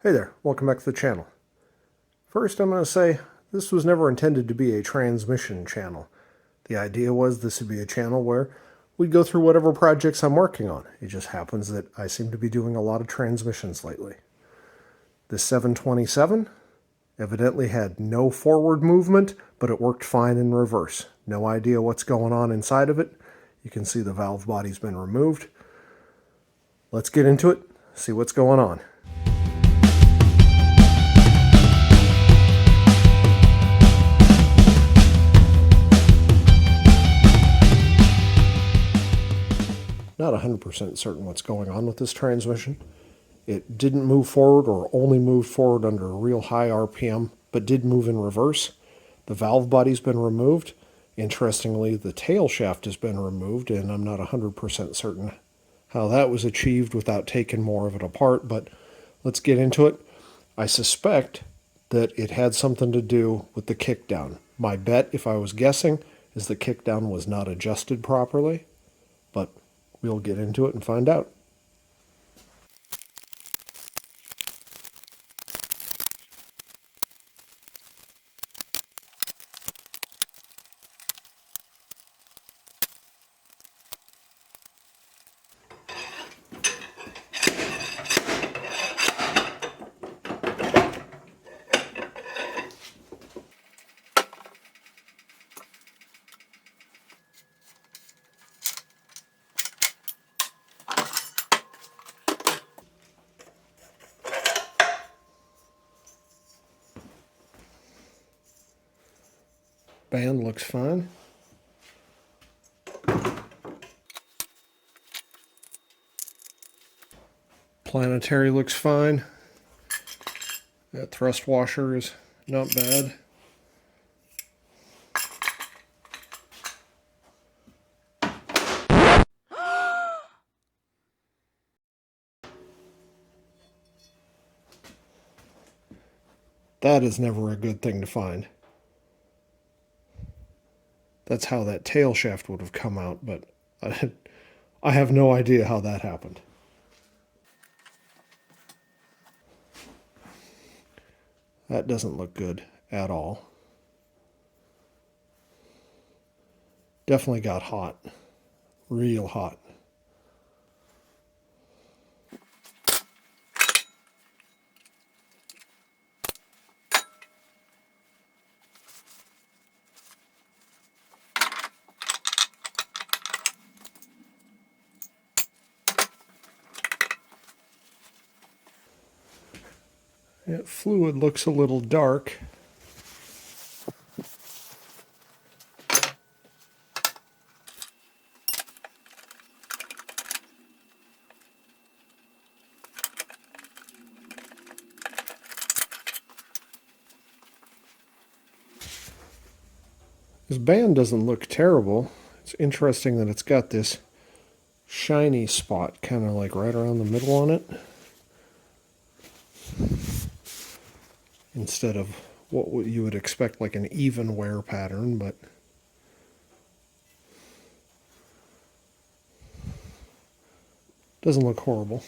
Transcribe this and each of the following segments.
Hey there, welcome back to the channel. First, I'm going to say this was never intended to be a transmission channel. The idea was this would be a channel where we'd go through whatever projects I'm working on. It just happens that I seem to be doing a lot of transmissions lately. The 727 evidently had no forward movement, but it worked fine in reverse. No idea what's going on inside of it. You can see the valve body's been removed. Let's get into it, see what's going on. Not 100% certain what's going on with this transmission. It didn't move forward or only moved forward under a real high RPM, but did move in reverse. The valve body's been removed. Interestingly, the tail shaft has been removed, and I'm not 100% certain how that was achieved without taking more of it apart, but let's get into it. I suspect that it had something to do with the kickdown. My bet, if I was guessing, is the kickdown was not adjusted properly, but we'll get into it and find out. Band looks fine. Planetary looks fine. That thrust washer is not bad. That is never a good thing to find. That's how that tail shaft would have come out, but I have no idea how that happened. That doesn't look good at all. Definitely got hot. Real hot. That fluid looks a little dark. This band doesn't look terrible. It's interesting that it's got this shiny spot kind of like right around the middle on it, instead of what you would expect like an even wear pattern, but doesn't look horrible.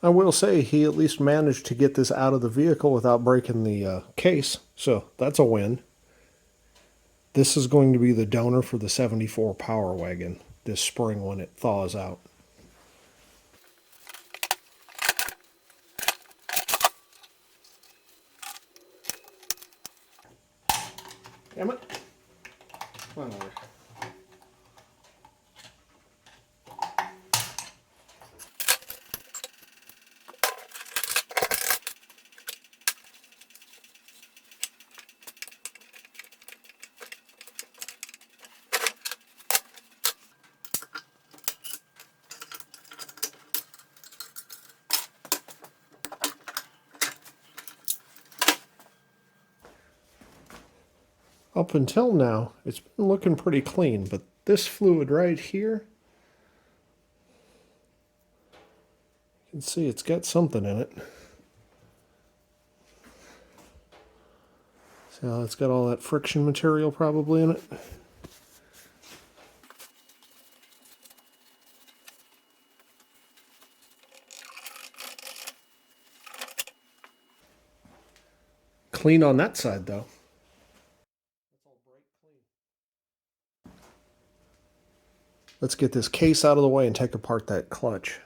I will say he at least managed to get this out of the vehicle without breaking the case, so that's a win. This is going to be the donor for the 74 Power Wagon this spring when it thaws out. Damn it. Come on over. Up until now, it's been looking pretty clean, but this fluid right here, you can see it's got something in it. See how it's got all that friction material probably in it? Clean on that side though. Let's get this case out of the way and take apart that clutch.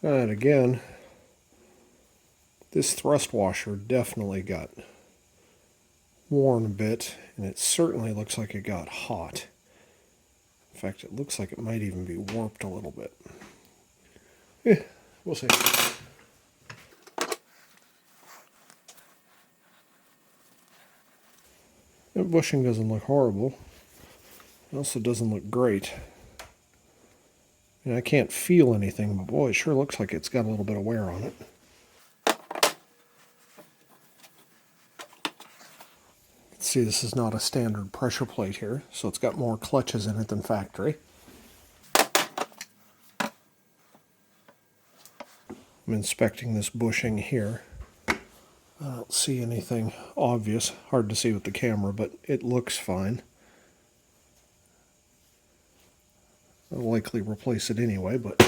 And again, this thrust washer definitely got worn a bit, and it certainly looks like it got hot. In fact, it looks like it might even be warped a little bit. We'll see. That bushing doesn't look horrible. It also doesn't look great. I can't feel anything, but boy, it sure looks like it's got a little bit of wear on it. See, this is not a standard pressure plate here, so it's got more clutches in it than factory. I'm inspecting this bushing here. I don't see anything obvious. Hard to see with the camera, but it looks fine. I'll likely replace it anyway, but...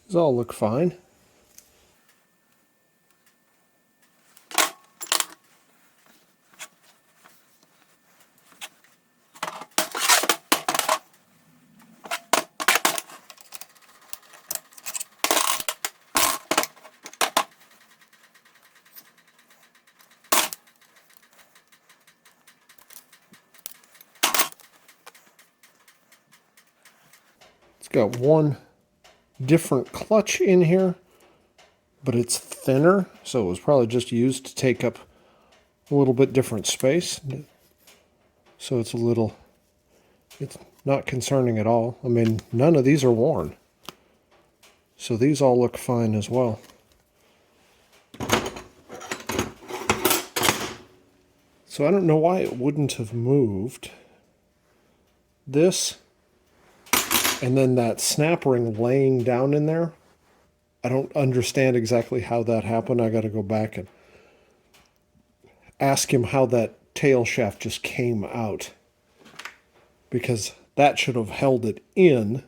these all look fine. It's got one different clutch in here, but it's thinner, so it was probably just used to take up a little bit different space. So it's not concerning at all. I mean, none of these are worn. So these all look fine as well. So I don't know why it wouldn't have moved. This, and then that snap ring laying down in there. I don't understand exactly how that happened. I got to go back and ask him how that tail shaft just came out, because that should have held it in.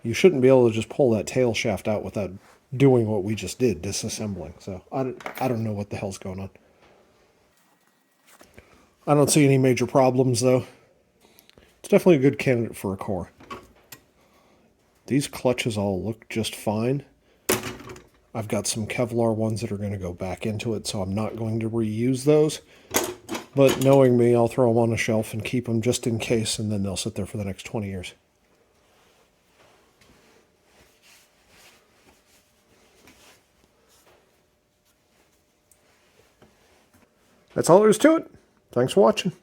You shouldn't be able to just pull that tail shaft out without doing what we just did, disassembling. So I don't know what the hell's going on. I don't see any major problems though. It's definitely a good candidate for a core. These clutches all look just fine. I've got some Kevlar ones that are going to go back into it, so I'm not going to reuse those. But knowing me, I'll throw them on a shelf and keep them just in case, and then they'll sit there for the next 20 years. That's all there is to it. Thanks for watching.